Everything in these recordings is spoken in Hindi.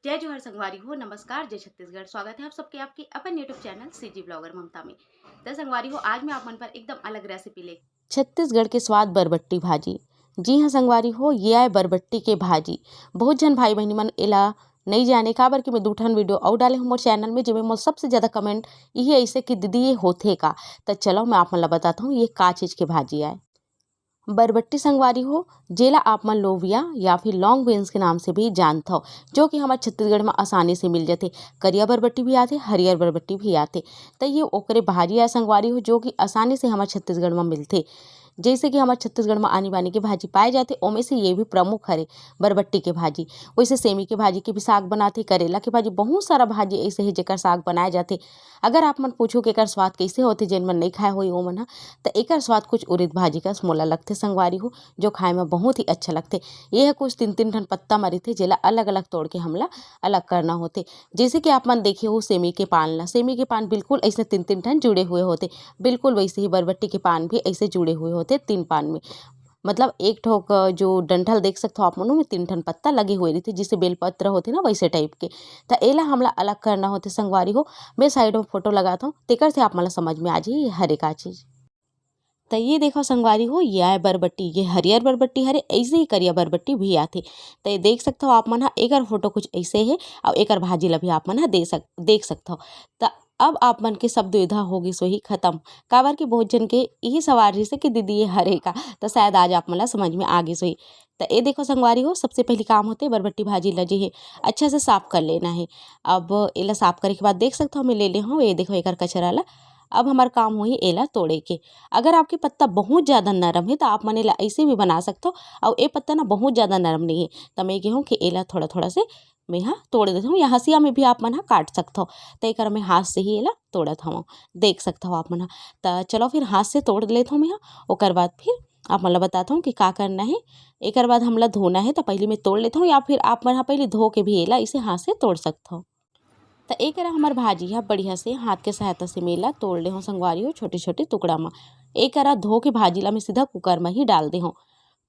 जय जोहर संगवारी हो, नमस्कार, जय छत्तीसगढ़। स्वागत है आप सबके आपके अपन यूट्यूब चैनल सीजी ब्लॉगर ममता में। तो संगवारी हो, आज मैं आप मन पर एकदम अलग रेसिपी ले छत्तीसगढ़ के स्वाद बरबट्टी भाजी। जी हाँ संगवारी हो, ये आए बरबट्टी के भाजी। बहुत जन भाई बहनी मन एला नहीं जाने काबर कि मैं दूठन वीडियो और डाले हूँ मोर चैनल में, जिसमें मोर सबसे ज़्यादा कमेंट यही ऐसे कि दीदी ये होथे का। तो चलो मैं आप मन ला बताता हूँ ये का चीज़ के भाजी आए। बरबट्टी संगवारी हो, जेला आप मन लोबिया या फिर लॉन्ग बीन्स के नाम से भी जानते हो, जो कि हमारे छत्तीसगढ़ में आसानी से मिल जाते। करिया बरबट्टी भी आते, हरियर बरबट्टी भी आते। तो ये ओकरे भाजी है संगवारी हो, जो कि आसानी से हमारे छत्तीसगढ़ में मिलते। जैसे कि हमारे छत्तीसगढ़ में आनी बानी की भाजी पाए जाते, ओमें से ये भी प्रमुख हरे बरबट्टी के भाजी। वैसे सेमी के भाजी के भी साग बनाते, करेला के भाजी, बहुत सारा भाजी ऐसे ही जेकर साग बनाए जाते। अगर आप मन पूछो कि एकर स्वाद कैसे होते, जेन मन नहीं खाए होई ओ मन ह, तो एकर स्वाद कुछ उड़द भाजी का मोला लगते संगवारी हो, जो खाए में बहुत ही अच्छा लगते। ये है कुछ 3-3 ठन पत्ता मरी थे, जेला अलग अलग तोड़ के हमला अलग करना होते। जैसे कि आप मन देखे हो सेमी के पान ला, सेमी के पान बिल्कुल ऐसे 3-3 ठन जुड़े हुए होते। बिल्कुल वैसे ही बरबट्टी के पान भी ऐसे जुड़े हुए होते 3 पान में। मतलब एक ठोक जो डंठल देख सकते हो आप मनो में 3 ठन पत्ता लगे हुए रहते, जिसे बेलपत्र होते ना वैसे टाइप के। तो एला हमला अलग करना होते संगवारी हो। मैं साइड में फोटो लगाता हूँ, तेकर से आप मला समझ में आ जाए ये हरे का चीज़। तो ये देखो संगवारी हो, ये आए बरबट्टी, ये हरियर बरबट्टी हरे, ऐसे ही करिया बरबट्टी भी आथे। तो ये देख सकते हो आप मन ह, एकर फोटो कुछ ऐसे है और एकर भाजी ला भी आप मन ह देख सकते हो। तो अब आप मन के सब दुविधा होगी सो ही खत्म। काबर की बहुत जन के यही सवाल रही से कि दीदी ये हरे का, तो शायद आज आप मन ला समझ में आ गई सो ही। तो ये देखो संगवारी हो, सबसे पहले काम होते बरबट्टी भाजी ला जे है अच्छा से साफ कर लेना है। अब एला साफ करे के बाद देख सकते हो मैं ले हूँ, ये देखो एकर कचरा ला। अब हमार काम हुई एला तोड़े के। अगर आपके पत्ता बहुत ज़्यादा नरम है तो आप मन एला ऐसे भी बना सकते हो, और ये पत्ता ना बहुत ज़्यादा नरम नहीं है, तो मैं कहूँ कि एला थोड़ा थोड़ा से मैं यहाँ तोड़ देता हूँ, या हसिया में भी आप मन काट सकते हो। तो एक मैं हाथ से ही एला तोड़त हूँ, देख सकते हो आप मन। तो चलो फिर हाथ से तोड़ लेता हूँ मैं यहाँ। ओकर बाद फिर आप मतलब बताता हूँ कि का करना है। एक बाद हमला धोना है, तो पहले मैं तोड़ लेता हूँ, या फिर आप मन पहले धो के भी एला इसे हाथ से तोड़ सकते हो। तो एक हमार भाजी है बढ़िया से हाथ के सहायता से मेला तोड़ ले हो संगवारी हो, छोटे छोटे टुकड़ा में। एक धो के भाजी ला मैं सीधा कुकर में ही डाल दे हूँ।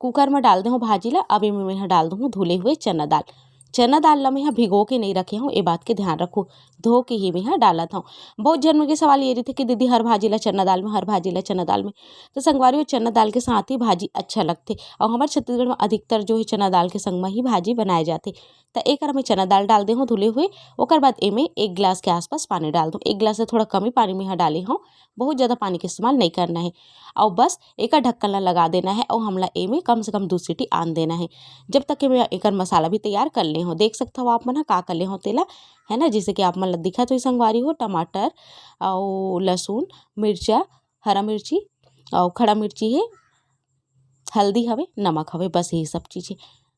कुकर में डाल दे हूँ भाजी ला। अब मैं यहाँ डाल दूँ धुले हुए चना दाल। चना दाल ला मैं यहाँ भिगो के नहीं रखे हूँ, ये बात के ध्यान रखो, धो के ही मैं यहाँ डाला था। बहुत जन के सवाल ये रही थे कि दीदी हर भाजी ला चना दाल में, हर भाजी ला चना दाल में। तो संगवारी हो, चना दाल के साथ ही भाजी अच्छा लगते, और हमारे छत्तीसगढ़ में अधिकतर जो है चना दाल के संग में ही भाजी बनाए जाते। तो एक मैं चना दाल डाल दे हूँ धुले हुए। ओकर बाद एमे 1 गिलास के आसपास पानी डाल दूँ। 1 गिलास से थोड़ा कम ही पानी में यहाँ डाले हूँ, बहुत ज़्यादा पानी का इस्तेमाल नहीं करना है। और बस एक ढक्कन ला लगा देना है, और हमला एमे कम से कम 2 सीटी आन देना है, जब तक कि मैं एक मसाला भी तैयार कर ले हूँ। देख सकते हो आप मन का कर ले हो तेला, है ना, जैसे कि आप मन दिखा तो संगवारी हो, टमाटर और लहसुन, मिर्चा, हरा मिर्ची और खड़ा मिर्ची है, हल्दी हवे, नमक हवे, बस यही सब चीज़ है।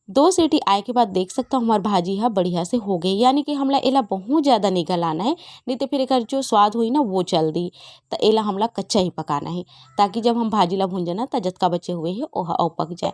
2 सीटी आए के बाद देख सकता हूँ हमार भाजी है बढ़िया से हो गई, यानी कि हमला एला बहुत ज़्यादा नहीं गलाना है, नहीं तो फिर एक जो स्वाद हुई ना वो चल दी। तो एला हमला कच्चा ही पकाना है, ताकि जब हम भाजी ला भूंजे ना तो जतका बचे हुए है ओह और पक जाए।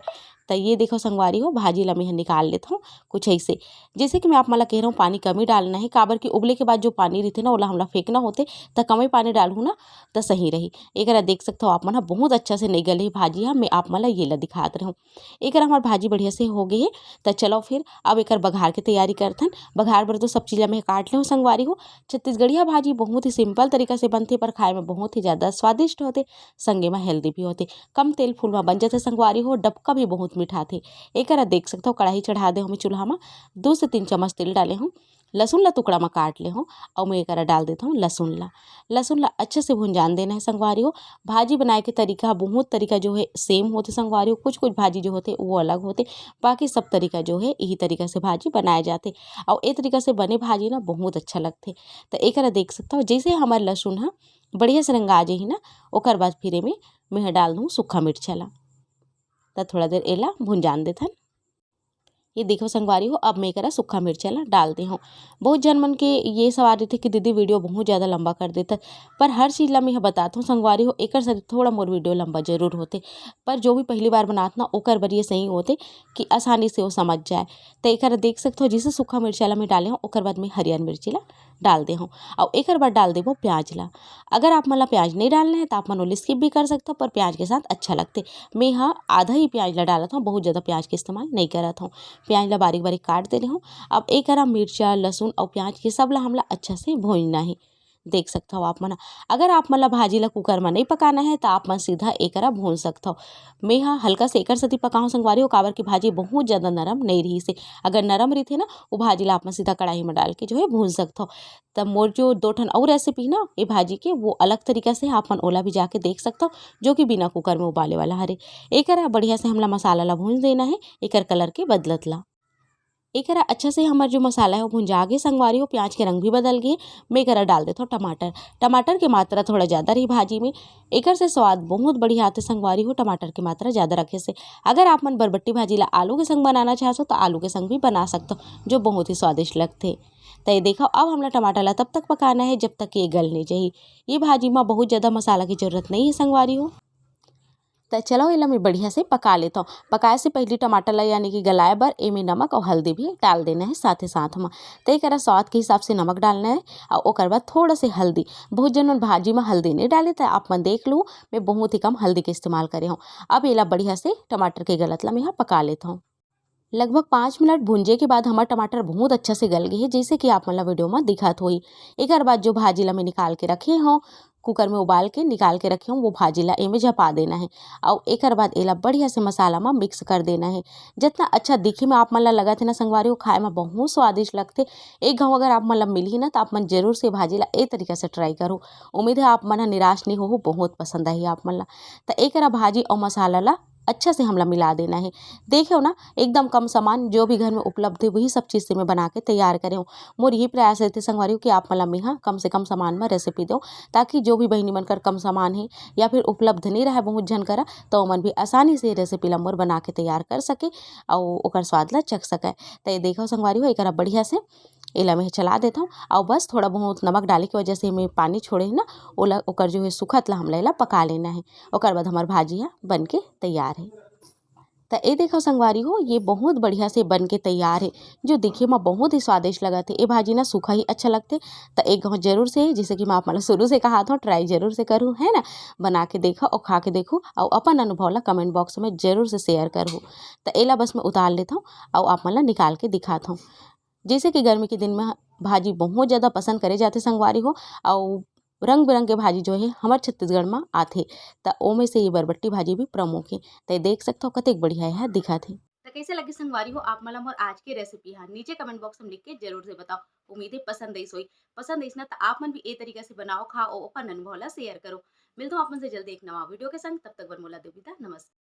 तो ये देखो संगवारी हो, भाजी ला मैं निकाल लेता हूँ कुछ ऐसे। जैसे कि मैं आप मला कह रहा हूँ पानी कम ही डालना है, काबर की उबले के बाद जो पानी रहते ना ओला हमला फेंकना होते, तो कम ही पानी डालूँ ना तो सही रही। एक देख सकते हो आप मन बहुत अच्छा से नहीं गले भाजी है, मैं आप मला ये ला दिखात रहा हूँ। एक हमार भाजी बढ़िया से हो गई है। तो चलो फिर अब एक बघार की तैयारी करथन। बघार बर तो सब चीज़ मैं काट ले संगवारी हो। छत्तीसगढ़िया भाजी बहुत ही सिंपल तरीका से बनती, पर खाए में बहुत ही ज़्यादा स्वादिष्ट होते, संगे में हेल्दी भी होते। कम तेल फूल में बन जाते संगवारी हो, डबका भी बहुत मीठा थे। एक देख सकते हो कढ़ाई चढ़ा दे हमें चूल्हा में, 2 से 3 चम्मच तेल डाले हूँ। लहसुन ला टुकड़ा में काट ले हूँ, और मैं एक डाल देता हूँ लहसुन ला अच्छे से भुंजान देना है संगवारी हो। भाजी बनाए के तरीका बहुत तरीका जो है सेम होते संगवारी हो, कुछ कुछ भाजी जो होते वो अलग होते, बाकी सब तरीका जो है यही तरीका से भाजी बनाए जाते, और ये तरीका से बने भाजी ना बहुत अच्छा लगते। तो एक देख सकता हो जैसे हमारे लहसुन है बढ़िया से रंगा जाही ना, ओकर बाद फिर मैं डाल दूँ सूखा मिर्चा ला। तो थोड़ा देर एला भुंजान देथन। ये देखो संगवारी हो, अब मैं करा सूखा मिर्चा ला डाल दे हूँ। बहुत जन मन के ये सवाल रही थे कि दीदी वीडियो बहुत ज़्यादा लंबा कर देता, पर हर चीज़ ला मैं बताता हूँ संगवारी हो, एक से थोड़ा मोर वीडियो लंबा जरूर होते, पर जो भी पहली बार बनात ना ओकर बर ये सही होते कि आसानी से वो समझ जाए। तो एक देख सकते हो जिसे सूखा मिर्चा ला मैं डाले हूँ, ओकर बाद मैं हरियर मिर्ची ला डाल दे हूँ और एक बार डाल देबो प्याज ला। अगर आप मला प्याज नहीं डालना है तो आप मन स्किप भी कर सकते हो, पर प्याज के साथ अच्छा लगते। मैं यहाँ आधा ही प्याज ला डालत हूँ, बहुत ज़्यादा प्याज के इस्तेमाल नहीं करत हूँ। प्याज ला बारीक बारीक काट दे रही हूँ। अब एक मिर्चा लहसुन और प्याज के सब ला हमला अच्छा से भूनना है। देख सकते हो आप मन, अगर आप मन ला भाजी ला कुकर में नहीं पकाना है तो आप मन सीधा एकरा भून सकते हो। मैं यहाँ हल्का से एकर सती पकाऊँ संगवारी हो, काबर की भाजी बहुत ज़्यादा नरम नहीं रही से। अगर नरम रही थे ना वो भाजी ला आप मन सीधा कढ़ाई में डाल के जो है भून सकते हो। तब मोर जो 2 ठन और रेसिपी ना ये भाजी के वो अलग तरीका से आप मन ओला भी जाके देख सकते हो, जो कि बिना कुकर में उबाले वाला हरे। एकरा बढ़िया से हमला मसाला ला भून देना है एकर कलर के बदलत ला। एकरा अच्छा से हमार जो मसाला है वो भुंजा गे संगवारी हो, प्याज के रंग भी बदल गए। मैं एकरा डाल देता हूँ टमाटर। टमाटर की मात्रा थोड़ा ज़्यादा रही भाजी में, एकर से स्वाद बहुत बढ़िया आते संगवारी हो टमाटर की मात्रा ज़्यादा रखे से। अगर आप मन बरबट्टी भाजी ला आलू के संग बनाना चाहते हो तो आलू के संग भी बना सकते हो, जो बहुत ही स्वादिष्ट लगते। तो ये देखो अब हमला टमाटर ला तब तक पकाना है जब तक ये गल नहीं चाहिए। ये भाजी में बहुत ज़्यादा मसाला की जरूरत नहीं है संगवारी हो। तो चलो इला मैं बढ़िया से पका लेता हूँ। पकाए से पहले टमाटर ला यानी कि गलाए बर एमे नमक और हल्दी भी डाल देना है साथ ही साथ में। तो एकरा स्वाद के हिसाब से नमक डालना है और ओकर बाद थोड़ा से हल्दी। बहुत जन मन भाजी में हल्दी नहीं डाले तो आप मन देख लो, मैं बहुत ही कम हल्दी के इस्तेमाल करे हूँ। अब इला बढ़िया से टमाटर के गलत ला मैं यहाँ पका लेता हूँ। लगभग 5 मिनट भूंजे के बाद हमारा टमाटर बहुत अच्छा से गल गए है, जैसे कि आप मतलब वीडियो में दिखात हुई। एक बाद जो भाजी ला मैं निकाल के रखे हूँ, कुकर में उबाल के निकाल के रखे हूँ, वो भाजी ला एमे झपा देना है और एक बाद एला बढ़िया से मसाला में मिक्स कर देना है। जितना अच्छा दिखे में आप मन ला लगा थे ना संगवारी हो, खाए में बहुत स्वादिष्ट लगते। एक घाव अगर आप मन ला मिली ना तो आप मन जरूर से भाजी ला ए तरीका से ट्राई करो। उम्मीद है आप मन निराश नहीं हो, बहुत पसंद आई आप मन ला। तो एक भाजी और मसाला ला अच्छा से हमला मिला देना है। देखो ना एकदम कम सामान जो भी घर में उपलब्ध है वही सब चीज़ से मैं बना के तैयार करे हूँ। मोर यही प्रयास रहते संगवारी कि आप मला में हाँ कम से कम सामान में रेसिपी दो, ताकि जो भी बहनी मन कर कम सामान है या फिर उपलब्ध नहीं रहा बहुत जन करा तो मन भी आसानी से रेसिपी ला मोर बना के तैयार कर सके और ओकर स्वाद ला चख सके। तो ये देखो संगवारी हो एक बढ़िया से एला मैं चला देता हूँ और बस थोड़ा बहुत नमक डाले की वजह से मैं पानी छोड़े है ना ओला ओकर जो है सुखत ला हमला एला पका लेना है। ओकर बाद हमार भाजिया बन के तैयार है। तो ये देखो संगवारी हो ये बहुत बढ़िया से बन के तैयार है, जो दिखे में बहुत ही स्वादिष्ट लगा थे। ये भाजी ना सूखा ही अच्छा लगते। तो एक घाव जरूर से जैसे कि मैं आप मतलब शुरू से कहा था ट्राई जरूर से करूँ है ना, बना के देखो और खा के देखो और अपन अनुभव ला कमेंट बॉक्स में जरूर से शेयर करूँ। तो एला बस मैं उतार लेता हूँ और आप मतलब निकाल के दिखाता हूँ। जैसे कि गर्मी के दिन में भाजी बहुत ज़्यादा पसंद करे जाते संगवारी हो और रंग बिरंग के भाजी जो है हमारे छत्तीसगढ़ में आते। तो ओमे से ये बरबट्टी भाजी भी प्रमुख है। तो देख सकते हो कतेक बढ़िया है दिखा थे। तो कैसे लगी संगवारी हो आप मला मोर आज की रेसिपी हाँ नीचे कमेंट बॉक्स में लिख के जरूर से बताओ। उम्मीद है पसंद आई सोई, पसंद आई ना तो आप मन भी ए तरीका से बनाओ खाओ और अपन अनुभव ला शेयर करो। मिलता हूँ आप मन से जल्दी एक नवा वीडियो के संग, तब तक बर मोला देविता नमस्कार।